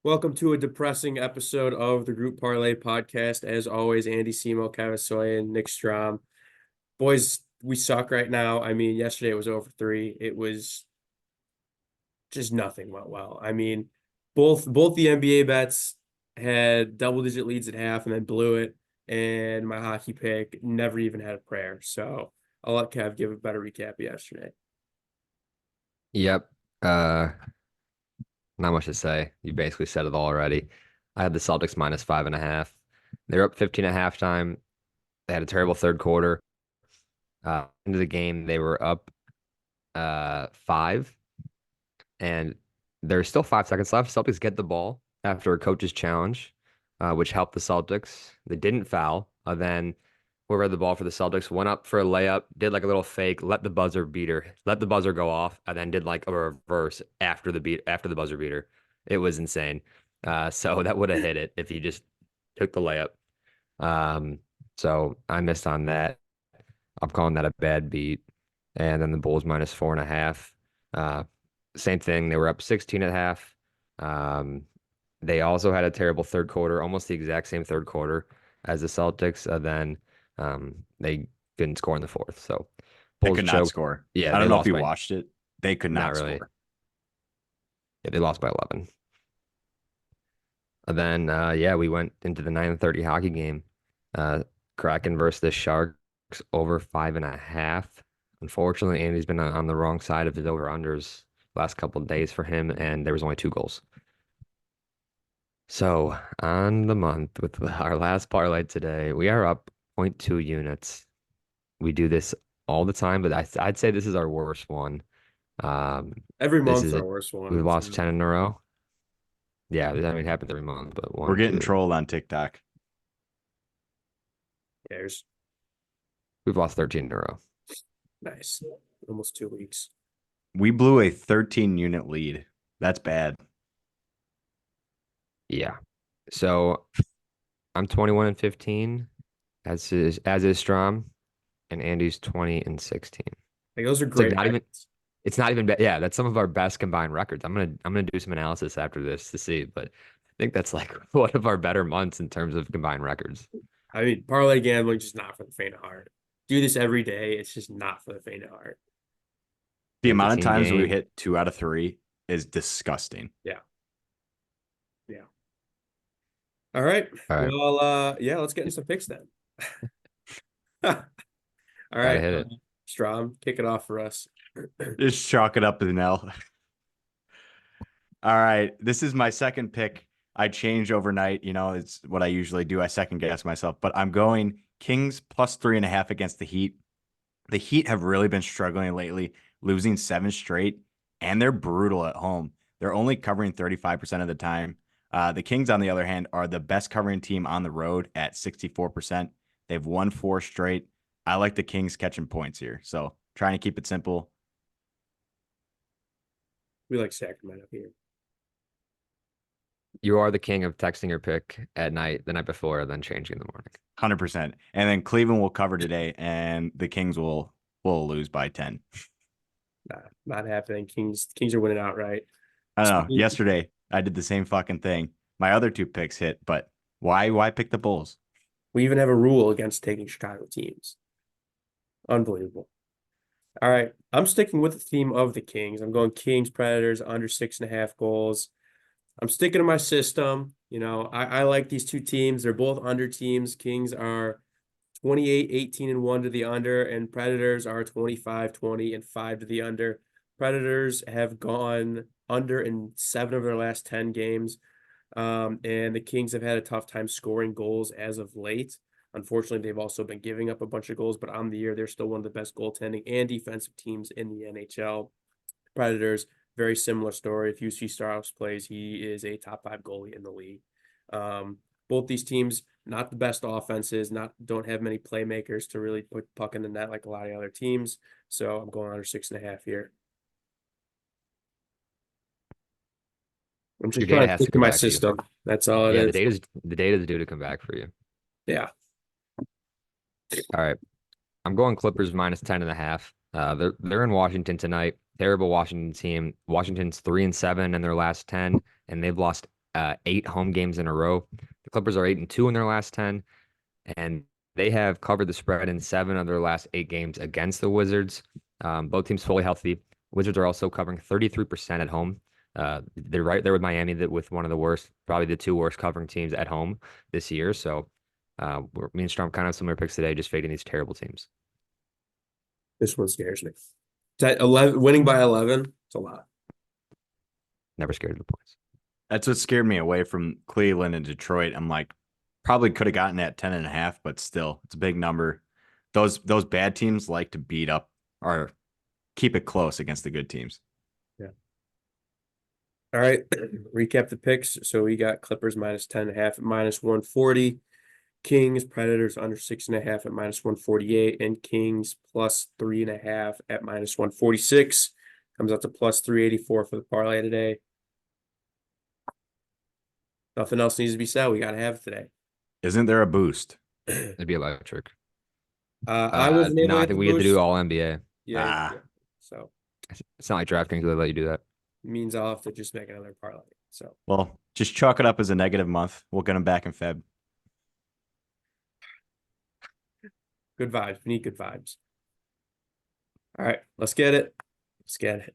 Welcome to a depressing episode of the Group Parlay podcast. As always, Andy Semo, Kevin Soy, and Nick Strom. Boys, we suck right now. I mean, yesterday it was over 3. It was just nothing went well. I mean, both the NBA bets had double-digit leads at half and then blew it. And my hockey pick never even had a prayer. So I'll let Kev give a better recap of yesterday. Yep. Uh, Not much to say. You basically said it all already. I had the Celtics minus 5.5. They were up 15 at halftime. They had a terrible third quarter. Into the game, they were up 5, and there's still 5 seconds left. Celtics get the ball after a coach's challenge, which helped the Celtics. They didn't foul. Then whoever had the ball for the Celtics went up for a layup, did like a little fake, let the buzzer go off, and then did like a reverse after the buzzer beater. It was insane. So that would have hit it if he just took the layup. So I missed on that. I'm calling that a bad beat. And then the Bulls minus 4.5. Same thing. They were up 16 at half. They also had a terrible third quarter, almost the exact same third quarter as the Celtics. Then they couldn't score in the fourth. So They Bulls could not choked. score. Yeah, I they don't know if lost you by watched it. They could not not really. score. Yeah, they lost by 11. And then we went into the 9:30 hockey game. Kraken versus the Sharks over 5.5. Unfortunately, Andy's been on the wrong side of his over-unders last couple of days for him, and there was only 2 goals. So on the month with our last parlay today, we are up 0.2 units. We do this all the time, but I'd say this is our worst one. Every This month's is our it. worst one. We've lost 10 in a row. Yeah, I mean, it happens every month, but We're getting trolled on TikTok. Cares. We've lost 13 in a row. Nice. Almost 2 weeks. We blew a 13-unit lead. That's bad. Yeah. So I'm 21 and 15, as is Strom, and Andy's 20 and 16. Like those are It's like great. it's not even bad. Yeah, that's some of our best combined records. I'm gonna do some analysis after this to see, but I think that's like one of our better months in terms of combined records. I mean, parlay gambling just not for the faint of heart. Do this every day. It's just not for the faint of heart. The Yeah, it's a amount of team times we game. hit 2 out of 3 is disgusting. Yeah. Yeah. All right. All right, Well, yeah, let's get into some picks then. All gotta right. hit it. Strom, kick it off for us. Just chalk it up as an L. All right. This is my second pick. I changed overnight. You know, it's what I usually do. I second guess myself, but I'm going Kings plus 3.5 against the Heat. The Heat have really been struggling lately, losing 7 straight, and they're brutal at home. They're only covering 35% of the time. The Kings, on the other hand, are the best covering team on the road at 64%. They've won 4 straight. I like the Kings catching points here. So trying to keep it simple. We like Sacramento here. You are the king of texting your pick at night, the night before, then changing in the morning. 100%. And then Cleveland will cover today, and the Kings will lose by 10. Nah, not happening. Kings are winning outright. I don't know. Yesterday, I did the same fucking thing. My other 2 picks hit, but why pick the Bulls? We even have a rule against taking Chicago teams. Unbelievable. All right. I'm sticking with the theme of the Kings. I'm going Kings, Predators, under 6.5 goals. I'm sticking to my system. You know, I like these 2 teams. They're both under teams. Kings are 28, 18, and 1 to the under, and Predators are 25, 20, and 5 to the under. Predators have gone under in 7 of their last 10 games. And the Kings have had a tough time scoring goals as of late. Unfortunately, they've also been giving up a bunch of goals, but on the year, they're still one of the best goaltending and defensive teams in the NHL. Predators, very similar story. If UC Strauss plays, he is a top 5 goalie in the league. Both these teams, not the best offenses, don't have many playmakers to really put puck in the net like a lot of other teams. So I'm going under 6.5 here. I'm just Your trying data to has to stick to come my back to you. system. That's all it Yeah, is. the data's due to come back for you. Yeah. All right. I'm going Clippers minus 10.5. They're in Washington tonight. Terrible Washington team. Washington's 3-7 in their last 10, and they've lost 8 home games in a row. The Clippers are 8-2 in their last 10, and they have covered the spread in 7 of their last 8 games against the Wizards. Both teams fully healthy. Wizards are also covering 33% at home. They're right there with Miami, that with one of the worst, probably the 2 worst covering teams at home this year. So me and Strom kind of similar picks today, just fading these terrible teams. This one scares me. That 11 winning by 11, it's a lot. Never scared of the points. That's what scared me away from Cleveland and Detroit. I'm like, probably could have gotten at 10.5, but still, it's a big number. Those bad teams like to beat up or keep it close against the good teams. Yeah. All right. Recap the picks. So we got Clippers minus 10.5 at minus 140. Kings, Predators under 6.5 at minus 148, and Kings plus 3.5 at minus 146. Comes out to plus 384 for the parlay today. Nothing else needs to be said. We gotta have it today. Isn't there a boost? It'd be electric. I wasn't able No, to I get think the we had to boost. do all NBA. Yeah. Ah. So It's not like DraftKings would let you do that. means I'll have to just make another parlay. So Well, just chalk it up as a negative month. We'll get them back in Feb. good vibes. We need good vibes. All right, let's get it. Let's get it.